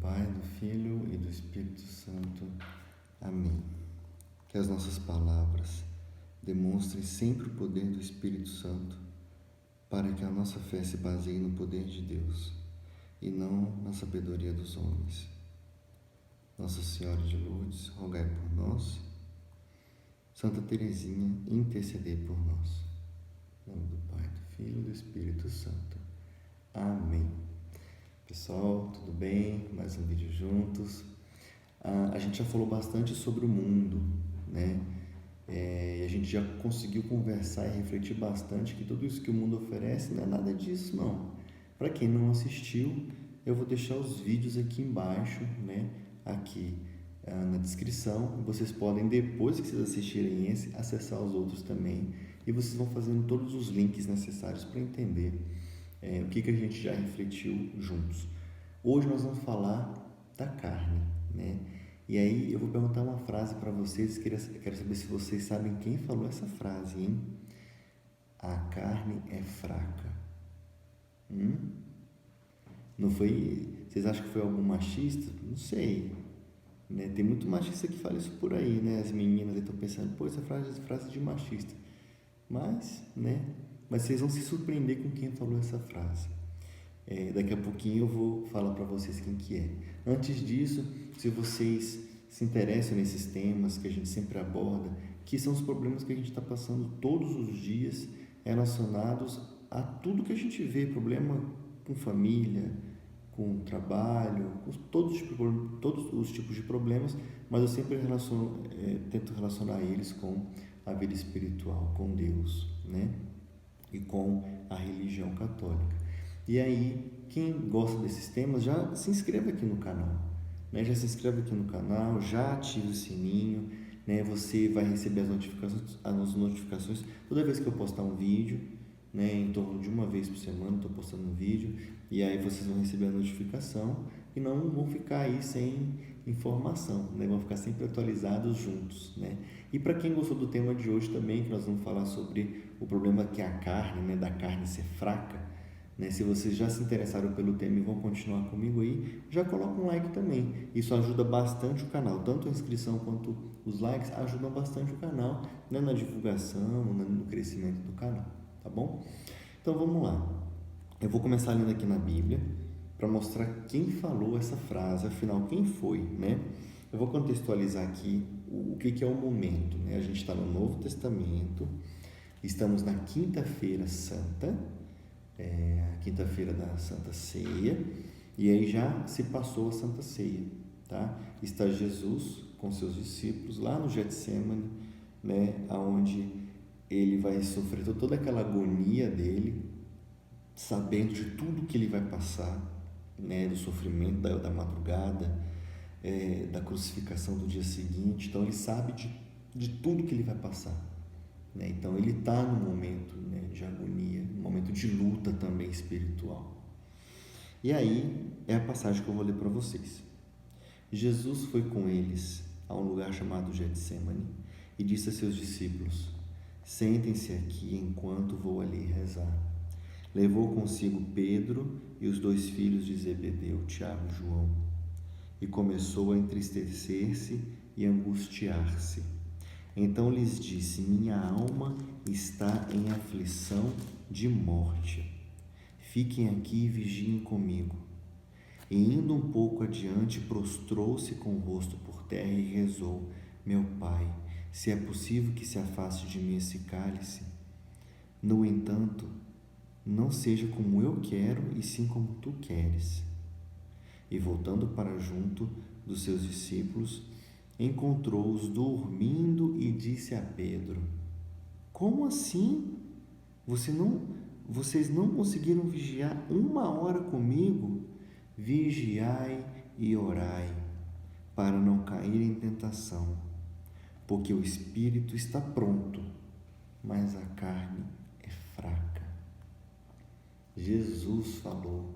Pai, do Filho e do Espírito Santo. Amém. Que as nossas palavras demonstrem sempre o poder do Espírito Santo, para que a nossa fé se baseie no poder de Deus e não na sabedoria dos homens. Nossa Senhora de Lourdes, rogai por nós. Santa Teresinha, intercedei por nós. Em nome do Pai, do Filho e do Espírito Santo. Amém. Pessoal, tudo bem? Mais um vídeo juntos. A gente já falou bastante sobre o mundo, né? E a gente já conseguiu conversar e refletir bastante que tudo isso que o mundo oferece não é nada disso, não. Para quem não assistiu, eu vou deixar os vídeos aqui embaixo, né? Aqui na descrição. Vocês podem, depois que vocês assistirem esse, acessar os outros também. E vocês vão fazendo todos os links necessários para entender o que a gente já refletiu juntos. Hoje nós vamos falar da carne, né? E aí eu vou perguntar uma frase para vocês, quero saber se vocês sabem quem falou essa frase, hein? A carne é fraca. Não foi? Vocês acham que foi algum machista? Não sei, né? Tem muito machista que fala isso por aí, né? As meninas estão pensando, pô, essa frase de machista. Mas, né? Mas vocês vão se surpreender com quem falou essa frase. Daqui a pouquinho eu vou falar para vocês quem que é. Antes disso, se vocês se interessam nesses temas que a gente sempre aborda, que são os problemas que a gente está passando todos os dias relacionados a tudo que a gente vê, problema com família, com trabalho, com todos os tipos de problemas, mas eu sempre tento relacionar eles com a vida espiritual, com Deus, né? E com a religião católica. E aí, quem gosta desses temas, já se inscreva aqui no canal, né? Já se inscreve aqui no canal, já ative o sininho, né? Você vai receber as notificações toda vez que eu postar um vídeo, né? Em torno de uma vez por semana estou postando um vídeo, e aí vocês vão receber a notificação e não vão ficar aí sem informação, né? Vão ficar sempre atualizados juntos, né? E para quem gostou do tema de hoje também, que nós vamos falar sobre o problema que é a carne, né? Da carne ser fraca, né? Se vocês já se interessaram pelo tema e vão continuar comigo aí, já coloca um like também. Isso ajuda bastante o canal, tanto a inscrição quanto os likes ajudam bastante o canal, né? Na divulgação, no crescimento do canal, tá bom? Então vamos lá. Eu vou começar lendo aqui na Bíblia para mostrar quem falou essa frase, afinal quem foi, né? Eu vou contextualizar aqui o que é o momento, né? A gente está no Novo Testamento, estamos na Quinta-feira Santa, a quinta-feira da Santa Ceia, e aí já se passou a Santa Ceia, tá? Está Jesus com seus discípulos lá no Getsêmani, né? Onde ele vai sofrer toda aquela agonia dele, sabendo de tudo que ele vai passar, né? Do sofrimento da madrugada, da crucificação do dia seguinte. Então ele sabe de tudo que ele vai passar, né? Então ele está num momento, né, de agonia, um momento de luta também espiritual. E aí é a passagem que eu vou ler para vocês. Jesus foi com eles a um lugar chamado Getsêmani e disse a seus discípulos: sentem-se aqui enquanto vou ali rezar. Levou consigo Pedro e os 2 filhos de Zebedeu, Tiago e João, e começou a entristecer-se e angustiar-se. Então lhes disse: minha alma está em aflição de morte. Fiquem aqui e vigiem comigo. E indo um pouco adiante, prostrou-se com o rosto por terra e rezou: meu Pai, se é possível que se afaste de mim esse cálice, no entanto, não seja como eu quero, e sim como tu queres. E voltando para junto dos seus discípulos, encontrou-os dormindo e disse a Pedro: como assim? Vocês não conseguiram vigiar 1 hora comigo? Vigiai e orai, para não cair em tentação, porque o espírito está pronto, mas a carne é fraca. Jesus falou: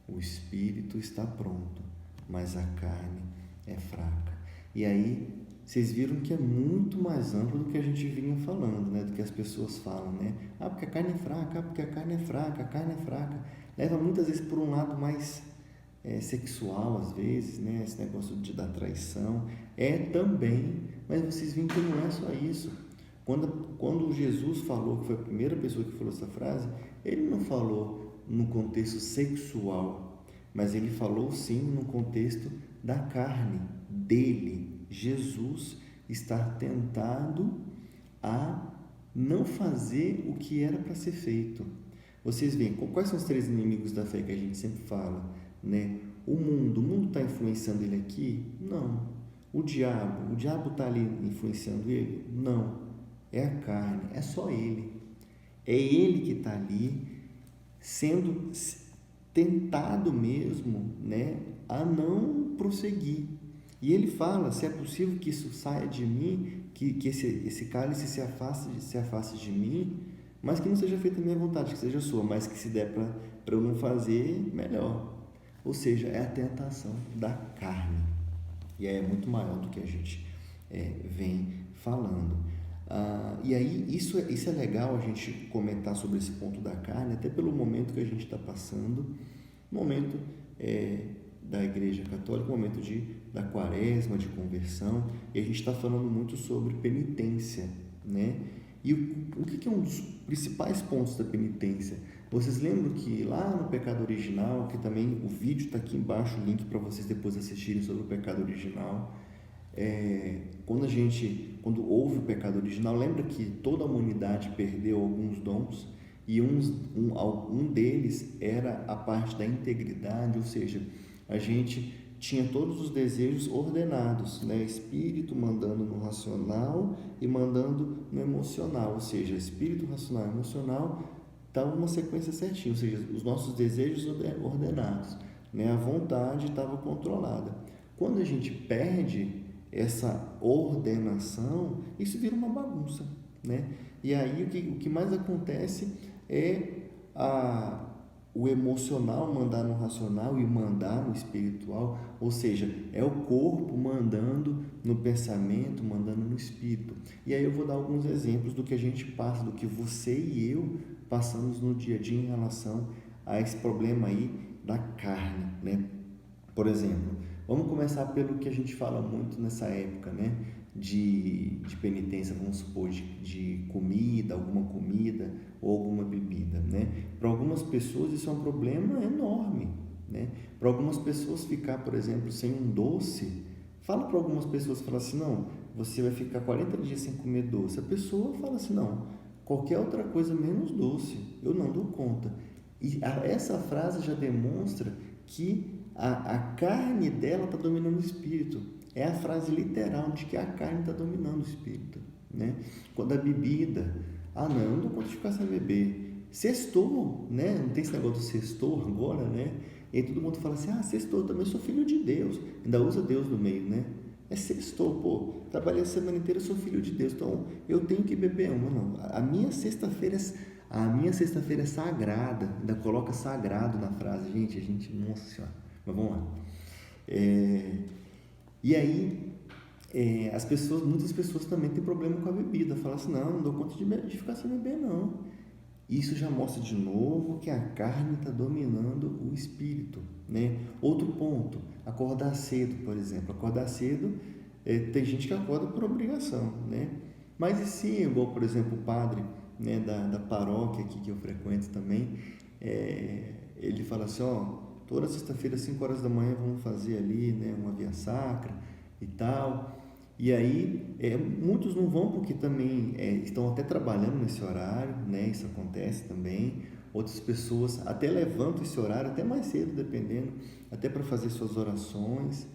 o espírito está pronto, mas a carne é fraca. E aí, vocês viram que é muito mais amplo do que a gente vinha falando, né? Do que as pessoas falam, né? Porque a carne é fraca, porque a carne é fraca, a carne é fraca. Leva muitas vezes por um lado mais sexual às vezes, né? Esse negócio da traição, também, mas vocês veem que não é só isso. Quando Jesus falou, que foi a primeira pessoa que falou essa frase, ele não falou no contexto sexual, mas ele falou sim no contexto da carne, dele. Jesus está tentado a não fazer o que era para ser feito. Vocês veem, quais são os 3 inimigos da fé que a gente sempre fala, né? O mundo está influenciando ele aqui? Não. O diabo está ali influenciando ele? Não. É a carne, é só ele. É ele que está ali sendo tentado mesmo, né, a não prosseguir. E ele fala, se é possível que isso saia de mim, que esse cálice se afaste de mim, mas que não seja feita a minha vontade, que seja a sua, mas que se der para eu não fazer, melhor. Ou seja, é a tentação da carne. E aí é muito maior do que a gente vem falando. E aí isso é legal a gente comentar sobre esse ponto da carne, até pelo momento que a gente está passando, momento da Igreja Católica, momento da quaresma, de conversão, e a gente está falando muito sobre penitência, né? E o que é um dos principais pontos da penitência? Vocês lembram que lá no pecado original, que também o vídeo está aqui embaixo, o link para vocês depois assistirem sobre o pecado original, quando houve o pecado original, lembra que toda a humanidade perdeu alguns dons e um deles era a parte da integridade, ou seja, a gente tinha todos os desejos ordenados, né? Espírito mandando no racional e mandando no emocional, ou seja, espírito, racional e emocional estavam uma sequência certinha, ou seja, os nossos desejos ordenados, né? A vontade estava controlada. Quando a gente perde essa ordenação, isso vira uma bagunça, né? E aí o que mais acontece é o emocional mandar no racional e mandar no espiritual, ou seja, é o corpo mandando no pensamento, mandando no espírito. E aí eu vou dar alguns exemplos do que a gente passa, do que você e eu passamos no dia a dia em relação a esse problema aí da carne, né? Por exemplo, vamos começar pelo que a gente fala muito nessa época, né? De penitência, vamos supor, de comida, alguma comida ou alguma bebida, né? Para algumas pessoas isso é um problema enorme, né? Para algumas pessoas ficar, por exemplo, sem um doce, fala para algumas pessoas, fala assim, não, você vai ficar 40 dias sem comer doce. A pessoa fala assim, não, qualquer outra coisa menos doce, eu não dou conta. E essa frase já demonstra que a carne dela está dominando o espírito. É a frase literal de que a carne está dominando o espírito, né? Quando a bebida, não, eu não dou conta de ficar sem beber. Sextou, né? Não tem esse negócio do sextou agora, né? E aí todo mundo fala assim, sextou, eu também sou filho de Deus. Ainda usa Deus no meio, né? É sextou, pô, trabalhei a semana inteira, sou filho de Deus, então eu tenho que beber uma, não. A minha sexta-feira é sagrada, ainda coloca sagrado na frase, gente, nossa senhora, mas vamos lá. E aí, muitas pessoas também têm problema com a bebida, falam assim, não dou conta de ficar sem beber, não. Isso já mostra de novo que a carne está dominando o espírito, né? Outro ponto, acordar cedo, por exemplo. Acordar cedo, tem gente que acorda por obrigação, né? Mas e se, igual, por exemplo, o padre, né, da paróquia aqui que eu frequento também, ele fala assim, toda sexta-feira, 5 horas da manhã, vamos fazer ali, né, uma via sacra e tal. E aí, muitos não vão porque também estão até trabalhando nesse horário, né? Isso acontece também. Outras pessoas até levantam esse horário, até mais cedo, dependendo, até para fazer suas orações.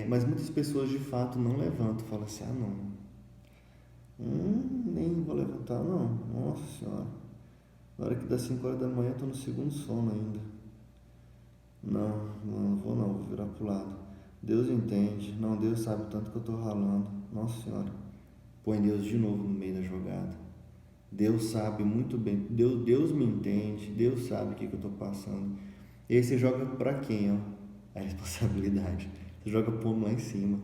Mas muitas pessoas, de fato, não levantam. Falam assim, nem vou levantar, não. Nossa Senhora. Na hora que dá 5 horas da manhã, estou no segundo sono ainda. Não vou virar pro lado. Deus entende, não, Deus sabe o tanto que eu estou ralando, nossa Senhora, põe Deus de novo no meio da jogada. Deus sabe muito bem, Deus me entende, Deus sabe o que eu estou passando. E aí você joga para quem, a responsabilidade, você joga para lá em cima,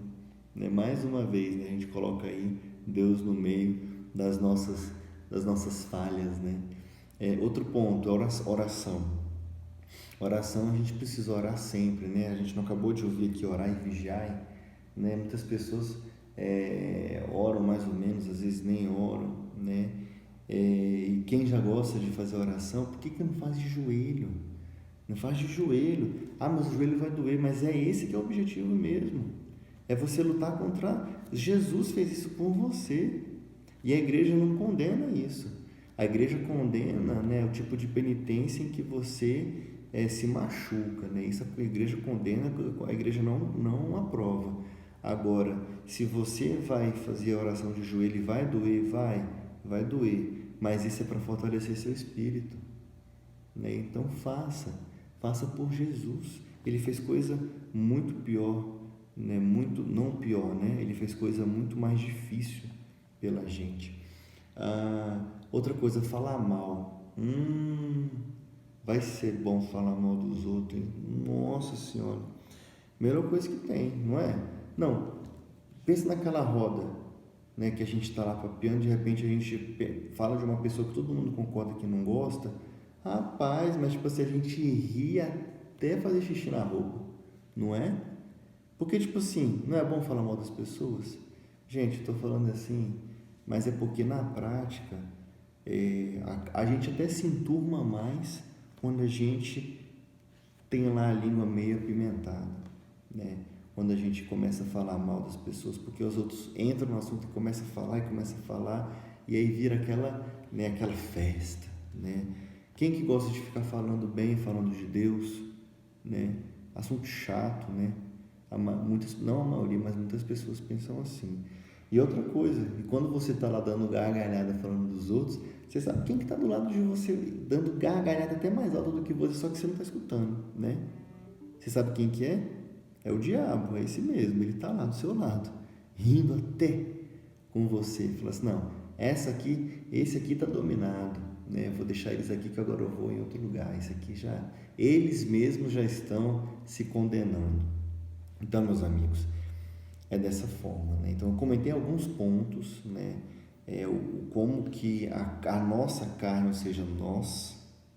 né? Mais uma vez, né? A gente coloca aí Deus no meio das nossas falhas, né? Outro ponto, oração. Oração a gente precisa orar sempre, né? A gente não acabou de ouvir aqui orar e vigiar, né? Muitas pessoas oram mais ou menos, às vezes nem oram, né? E quem já gosta de fazer oração, por que não faz de joelho? Não faz de joelho. Ah, mas o joelho vai doer, mas é esse que é o objetivo mesmo. É você lutar contra... Jesus fez isso por você. E a igreja não condena isso. A igreja condena, né, o tipo de penitência em que você se machuca, né? Isso a igreja condena, a igreja não aprova. Agora, se você vai fazer a oração de joelho e vai doer, vai doer. Mas isso é para fortalecer seu espírito, né? Então faça por Jesus. Ele fez coisa muito pior, né? Muito, não pior, né? Ele fez coisa muito mais difícil pela gente. Outra coisa, falar mal. Vai ser bom falar mal dos outros, hein? Nossa Senhora, melhor coisa que tem, não é? Não, pensa naquela roda, né, que a gente está lá papeando, de repente a gente fala de uma pessoa que todo mundo concorda que não gosta. Rapaz, mas tipo assim, a gente ri até fazer xixi na roupa, não é? Porque tipo assim, não é bom falar mal das pessoas? Gente, estou falando assim, mas é porque na prática a gente até se enturma mais quando a gente tem lá a língua meio apimentada, né? Quando a gente começa a falar mal das pessoas, porque os outros entram no assunto e começam a falar, e aí vira aquela festa, né? Quem que gosta de ficar falando bem, falando de Deus, né? Assunto chato, né? Não a maioria, mas muitas pessoas pensam assim. E outra coisa, e quando você está lá dando gargalhada falando dos outros, você sabe quem que está do lado de você dando gargalhada até mais alta do que você, só que você não está escutando, né? Você sabe quem que é? É o diabo, é esse mesmo, ele está lá do seu lado, rindo até com você. Fala assim, não, esse aqui está dominado, né? Eu vou deixar eles aqui que agora eu vou em outro lugar. Eles mesmos já estão se condenando. Então, meus amigos, é dessa forma, né? Então eu comentei alguns pontos, né? Como que a nossa carne, ou seja,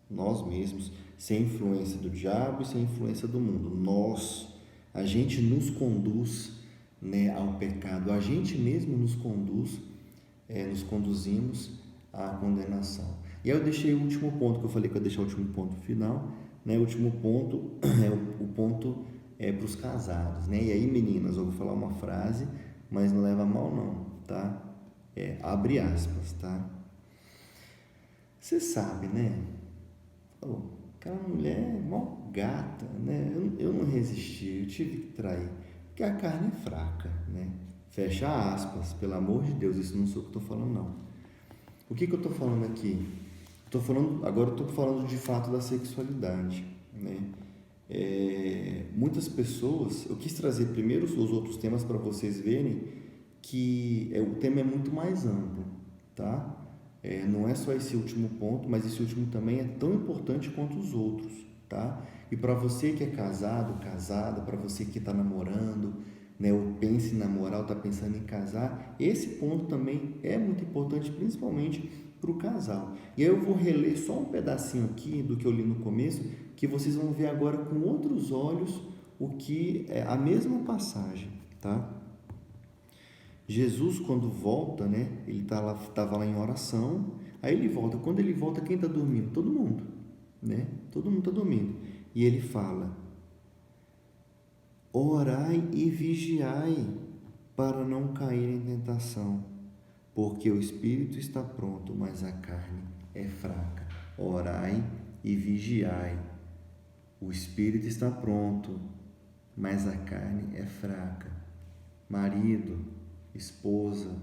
nós mesmos, sem influência do diabo e sem influência do mundo, a gente nos conduz, né, ao pecado, a gente mesmo nos conduzimos à condenação. E aí eu deixei o último ponto que eu falei que eu ia deixar o último ponto final, né? O último ponto é o ponto para os casados, né? E aí, meninas, eu vou falar uma frase, mas não leva a mal não, tá? Abre aspas, tá? Você sabe, né? Aquela mulher é mó gata, né? Eu não resisti, eu tive que trair, porque a carne é fraca, né? Fecha aspas, pelo amor de Deus, isso não sou o que eu estou falando, não. O que eu estou falando aqui? Agora eu estou falando de fato da sexualidade, né? Muitas pessoas, eu quis trazer primeiro os outros temas para vocês verem que o tema é muito mais amplo, tá? Não é só esse último ponto, mas esse último também é tão importante quanto os outros, tá? E para você que é casado, casada, para você que está namorando, né, ou pensa em namorar, ou está pensando em casar, esse ponto também é muito importante, principalmente para o casal. E aí eu vou reler só um pedacinho aqui do que eu li no começo, que vocês vão ver agora com outros olhos o que é a mesma passagem, tá? Jesus, quando volta, né, ele estava lá em oração, aí ele volta. Quando ele volta, quem está dormindo? Todo mundo, né? Todo mundo está dormindo. E ele fala: orai e vigiai para não cair em tentação, porque o espírito está pronto, mas a carne é fraca. Orai e vigiai. O espírito está pronto, mas a carne é fraca. Marido, esposa,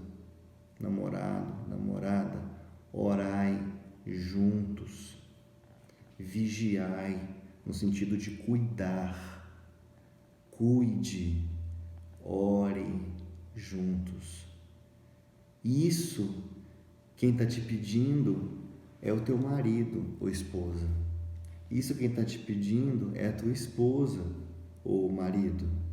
namorado, namorada, orai juntos, vigiai, no sentido de cuidar, cuide, ore juntos. Isso, quem está te pedindo é o teu marido ou esposa. Isso quem está te pedindo é a tua esposa ou marido.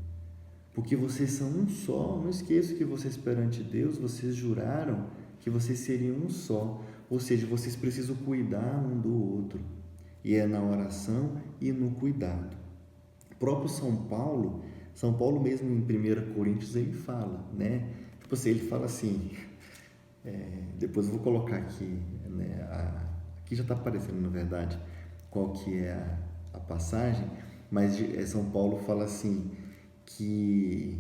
Porque vocês são um só. Não esqueça que vocês perante Deus, vocês juraram que vocês seriam um só. Ou seja, vocês precisam cuidar um do outro. e é na oração e no cuidado. O próprio São Paulo mesmo em 1 Coríntios ele fala, né? Tipo assim, ele fala assim, depois eu vou colocar aqui, né? Aqui já está aparecendo, na verdade, qual que é a passagem, mas São Paulo fala assim, que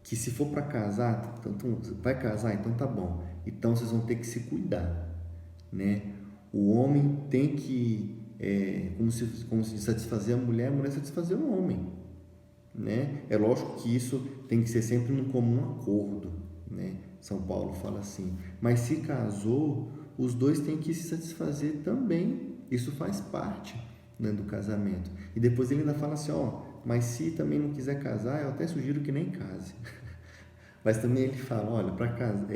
se for para casar, então, vai casar, então tá bom, então vocês vão ter que se cuidar, né? O homem tem que, como se satisfazer a mulher satisfazer o homem, né? É lógico que isso tem que ser sempre num comum acordo, né? São Paulo fala assim, mas se casou, os dois têm que se satisfazer também, isso faz parte, né, do casamento. E depois ele ainda fala assim, mas se também não quiser casar, eu até sugiro que nem case. Mas também ele fala, olha, para casar,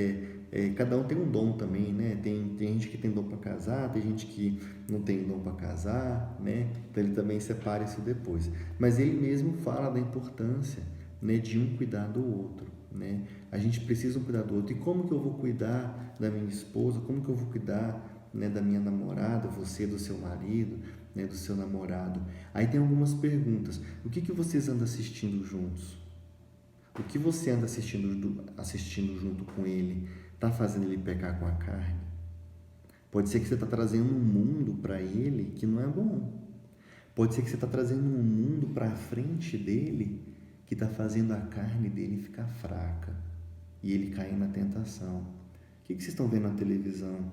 cada um tem um dom também, né? Tem gente que tem dom para casar, tem gente que não tem dom para casar, né? Então ele também separa isso depois. Mas ele mesmo fala da importância, né, de um cuidar do outro, né? A gente precisa um cuidar do outro. E como que eu vou cuidar da minha esposa? Como que eu vou cuidar, né, da minha namorada? Você do seu marido, né, do seu namorado? Aí tem algumas perguntas. O que vocês andam assistindo juntos? O que você anda assistindo junto com ele está fazendo ele pecar com a carne? Pode ser que você está trazendo um mundo para ele que não é bom. Pode ser que você está trazendo um mundo para a frente dele que está fazendo a carne dele ficar fraca e ele cair na tentação. O que vocês estão vendo na televisão?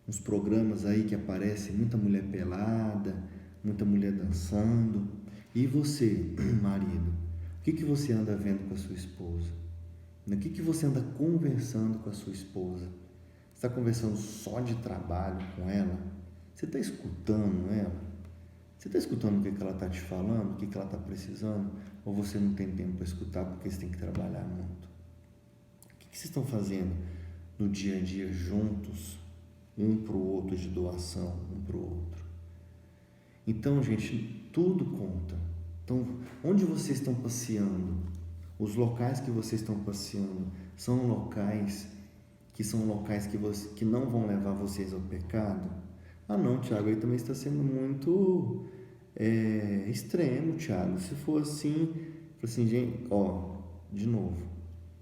Uns programas aí que aparecem muita mulher pelada, muita mulher dançando. E você, marido? O que você anda vendo com a sua esposa? O que você anda conversando com a sua esposa? Você está conversando só de trabalho com ela? Você está escutando ela? Você está escutando o que ela está te falando? O que ela está precisando? Ou você não tem tempo para escutar porque você tem que trabalhar muito? O que vocês estão fazendo no dia a dia juntos, um para o outro, de doação, um para o outro? Então, gente, tudo conta. Então, onde vocês estão passeando? Os locais que vocês estão passeando são locais que não vão levar vocês ao pecado? Ah, não, Tiago, aí também está sendo muito extremo, Tiago. Se for assim, gente, de novo,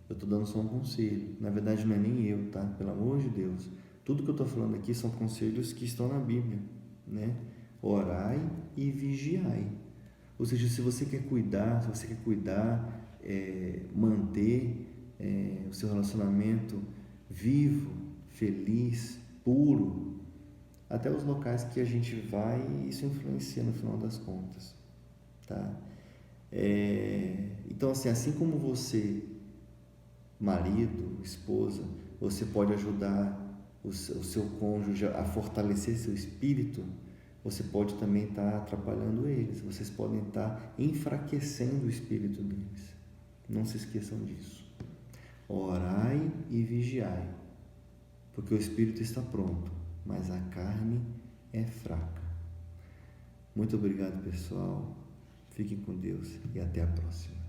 eu estou dando só um conselho. Na verdade, não é nem eu, tá? Pelo amor de Deus. Tudo que eu estou falando aqui são conselhos que estão na Bíblia, né? Orai e vigiai. Ou seja, se você quer cuidar, manter o seu relacionamento vivo, feliz, puro, até os locais que a gente vai, isso influencia no final das contas, tá? Então, assim como você, marido, esposa, você pode ajudar o seu cônjuge a fortalecer seu espírito, você pode também estar atrapalhando eles, vocês podem estar enfraquecendo o espírito deles. Não se esqueçam disso. Orai e vigiai, porque o espírito está pronto, mas a carne é fraca. Muito obrigado, pessoal. Fiquem com Deus e até a próxima.